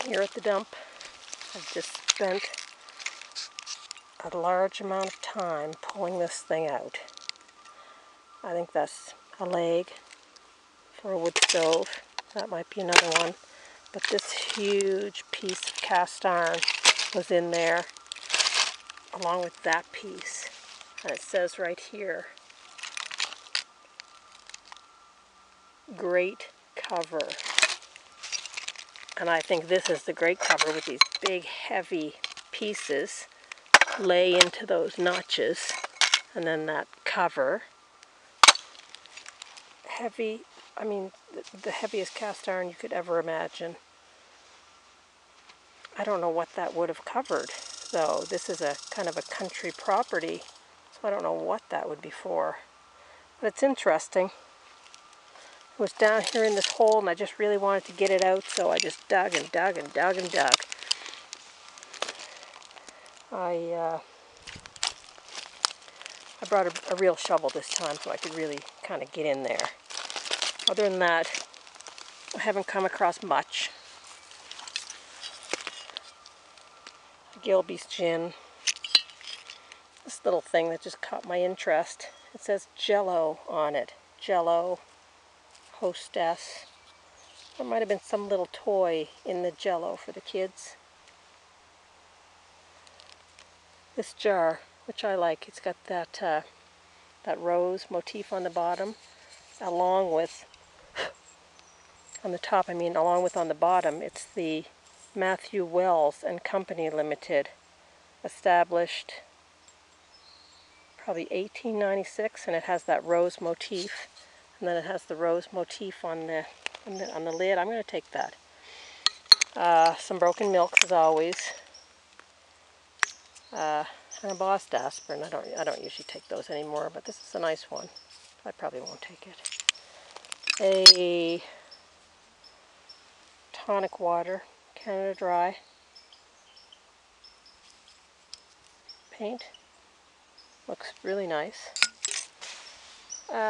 Here at the dump, I've just spent a large amount of time pulling this thing out. I think that's a leg for a wood stove. That might be another one. But this huge piece of cast iron was in there, along with that piece. And it says right here, grate cover. And I think this is the grate cover with these big heavy pieces lay into those notches, and then that cover. Heavy, I mean the heaviest cast iron you could ever imagine. I don't know what that would have covered though. This is a kind of a country property, so I don't know what that would be for. But it's interesting. It was down here in this hole and I just really wanted to get it out, so I just dug and dug and dug and dug. I brought a real shovel this time so I could really kind of get in there. Other than that, I haven't come across much. Gilby's gin. This little thing that just caught my interest. It says Jello on it. Jello, Hostess. There might have been some little toy in the Jello for the kids. This jar, which I like, it's got that rose motif on the bottom, along with, on the top, I mean, along with on the bottom, it's the Matthew Wells and Company Limited, established probably 1896, and it has that rose motif, and then it has the rose motif on the lid. I'm going to take that. Some broken milks as always, and a Boss aspirin. I don't usually take those anymore, but this is a nice one. I probably won't take it. A tonic water, Canada Dry. Paint. Looks really nice.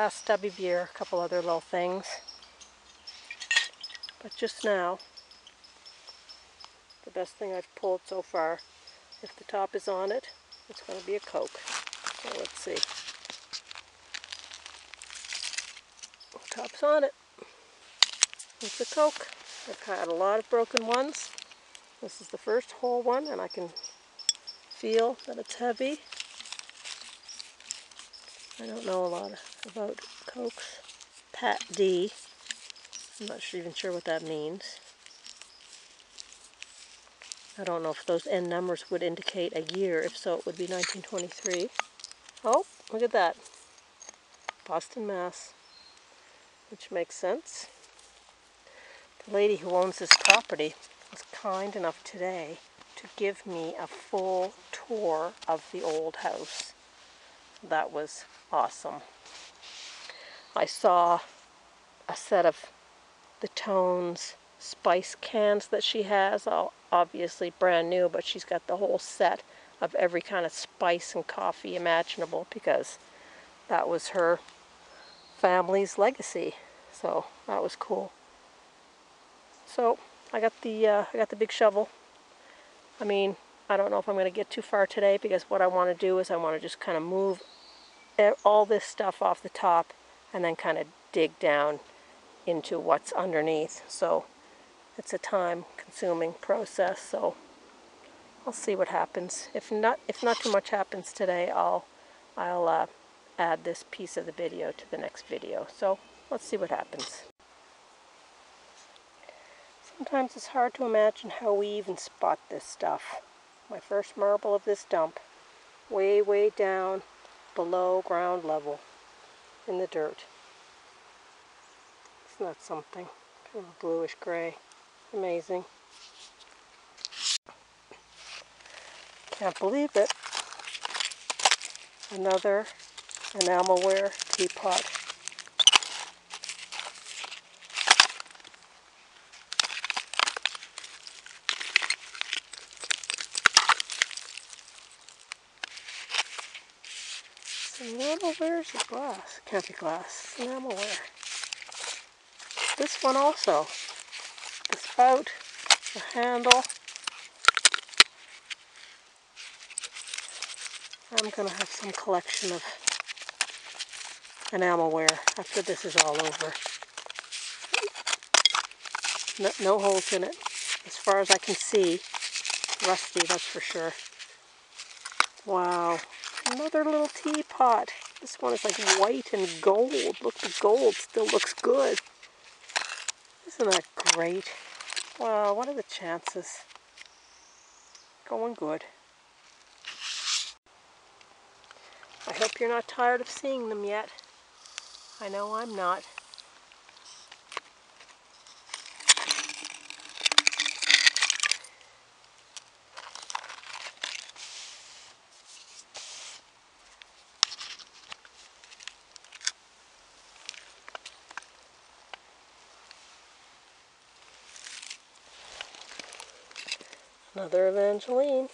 Stubby beer, a couple other little things. But just now, the best thing I've pulled so far, if the top is on it, it's going to be a Coke. So let's see. The top's on it. It's a Coke. I've had a lot of broken ones. This is the first whole one, and I can feel that it's heavy. I don't know a lot about Cokes. Pat D. I'm not even sure what that means. I don't know if those end numbers would indicate a year. If so, it would be 1923. Oh, look at that. Boston, Mass. Which makes sense. The lady who owns this property was kind enough today to give me a full tour of the old house. That was awesome. I saw a set of the Tones spice cans that she has, all obviously brand new, but she's got the whole set of every kind of spice and coffee imaginable, because that was her family's legacy. So that was cool. So I got the big shovel. I mean, I don't know if I'm going to get too far today, because what I want to do is I want to just kind of move all this stuff off the top and then kind of dig down into what's underneath. So it's a time-consuming process. So I'll see what happens. If not too much happens today, I'll add this piece of the video to the next video. So let's see what happens. Sometimes it's hard to imagine how we even spot this stuff. My first marble of this dump, way, way down below ground level in the dirt. Isn't that something? Kind of bluish gray. Amazing. Can't believe it. Another enamelware teapot. Enamelware is glass. Can't be glass. Enamelware. This one also. The spout the handle. I'm going to have some collection of enamelware after this is all over. No holes in it, as far as I can see. Rusty, that's for sure. Wow, another little teapot. This one is like white and gold. Look, the gold still looks good. Isn't that great? Wow, what are the chances? Going good. I hope you're not tired of seeing them yet. I know I'm not. Another Evangeline.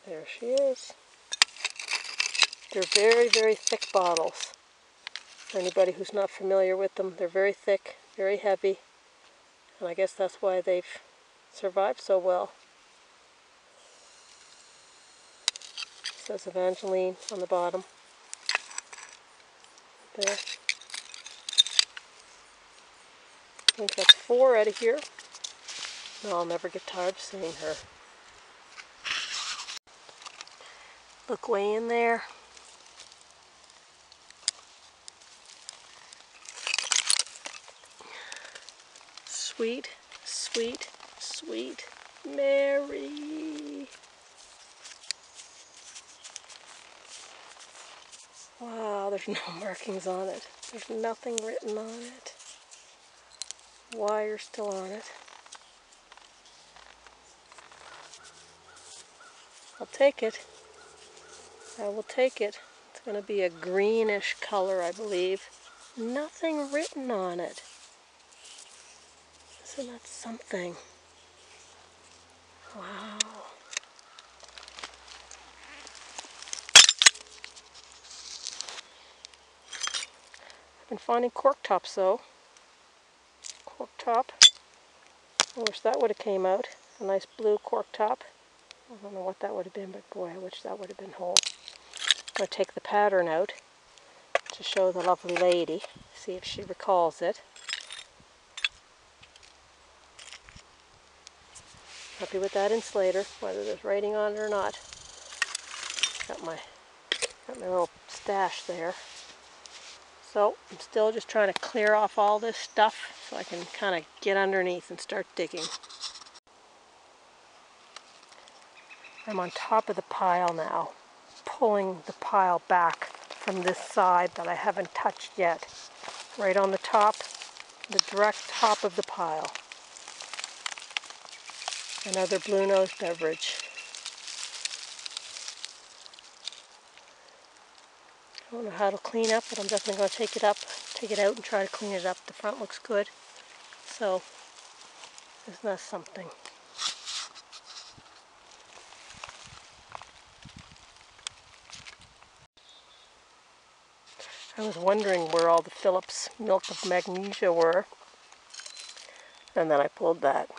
There she is. They're very, very thick bottles. For anybody who's not familiar with them, they're very thick, very heavy, and I guess that's why they've survived so well. It says Evangeline on the bottom. There. I think that's 4 out of here. No, I'll never get tired of seeing her. Look way in there. Sweet, sweet, sweet Mary. Wow, there's no markings on it. There's nothing written on it. Wire still on it. I'll take it. I will take it. It's going to be a greenish color, I believe. Nothing written on it. Isn't that something? Wow. I've been finding cork tops though. Cork top. I wish that would have came out. A nice blue cork top. I don't know what that would have been, but boy, I wish that would have been whole. I'm going to take the pattern out to show the lovely lady. See if she recalls it. Happy with that insulator, whether there's writing on it or not. Got my little stash there. So I'm still just trying to clear off all this stuff so I can kind of get underneath and start digging. I'm on top of the pile now, pulling the pile back from this side that I haven't touched yet. Right on the top, the direct top of the pile. Another Blue Nose beverage. I don't know how to clean up, but I'm definitely going to take it out and try to clean it up. The front looks good. So, isn't that something? I was wondering where all the Phillips milk of magnesia were. And then I pulled that.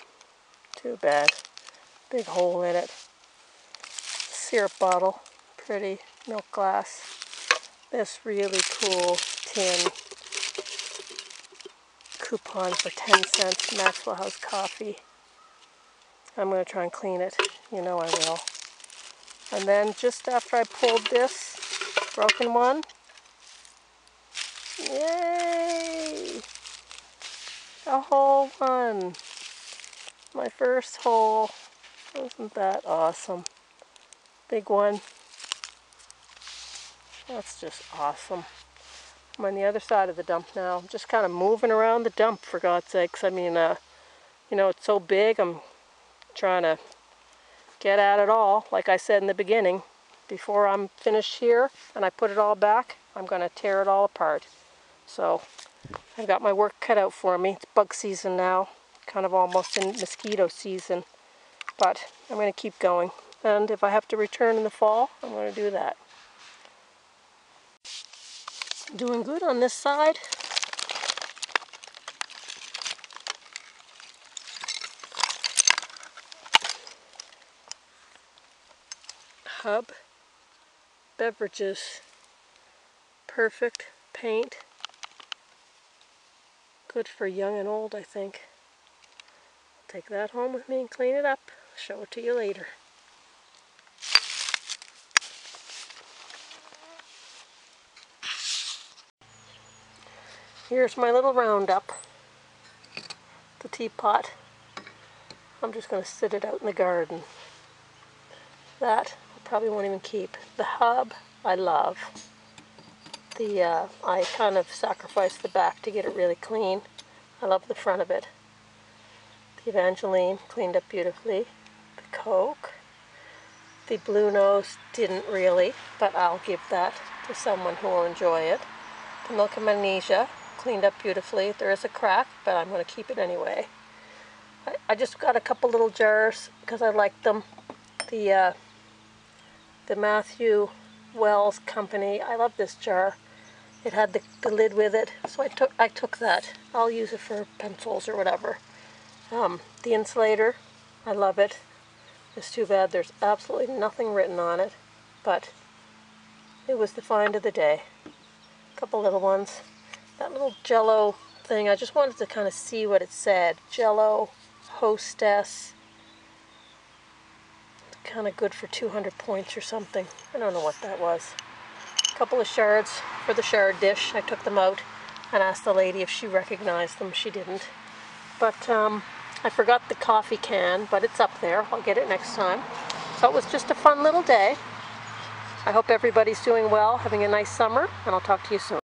Too bad. Big hole in it. Syrup bottle. Pretty milk glass. This really cool tin coupon for 10 cents. Maxwell House coffee. I'm going to try and clean it. You know I will. And then just after I pulled this broken one, yay! A whole one. My first hole. Isn't that awesome? Big one. That's just awesome. I'm on the other side of the dump now. I'm just kind of moving around the dump, for God's sakes. I mean, you know, it's so big. I'm trying to get at it all. Like I said in the beginning, before I'm finished here and I put it all back, I'm going to tear it all apart. So I've got my work cut out for me. It's bug season now, kind of almost in mosquito season. But I'm going to keep going. And if I have to return in the fall, I'm going to do that. Doing good on this side. Hub Beverages. Perfect paint. Good for young and old, I think. I'll take that home with me and clean it up. Show it to you later. Here's my little roundup. The teapot. I'm just going to sit it out in the garden. That I probably won't even keep. The hub I love. I kind of sacrificed the back to get it really clean. I love the front of it. The Evangeline cleaned up beautifully. The Coke. The Blue Nose didn't really, but I'll give that to someone who will enjoy it. The Milk and Magnesia cleaned up beautifully. There is a crack, but I'm going to keep it anyway. I just got a couple little jars because I like them. The Matthew Wells Company. I love this jar. It had the lid with it, so I took that. I'll use it for pencils or whatever. The insulator, I love it. It's too bad there's absolutely nothing written on it, but it was the find of the day. A couple little ones. That little Jello thing, I just wanted to kind of see what it said. Jello Hostess. Kind of good for 200 points or something. I don't know what that was. A couple of shards for the shard dish. I took them out and asked the lady if she recognized them. She didn't. But I forgot the coffee can, but it's up there. I'll get it next time. So it was just a fun little day. I hope everybody's doing well, having a nice summer, and I'll talk to you soon.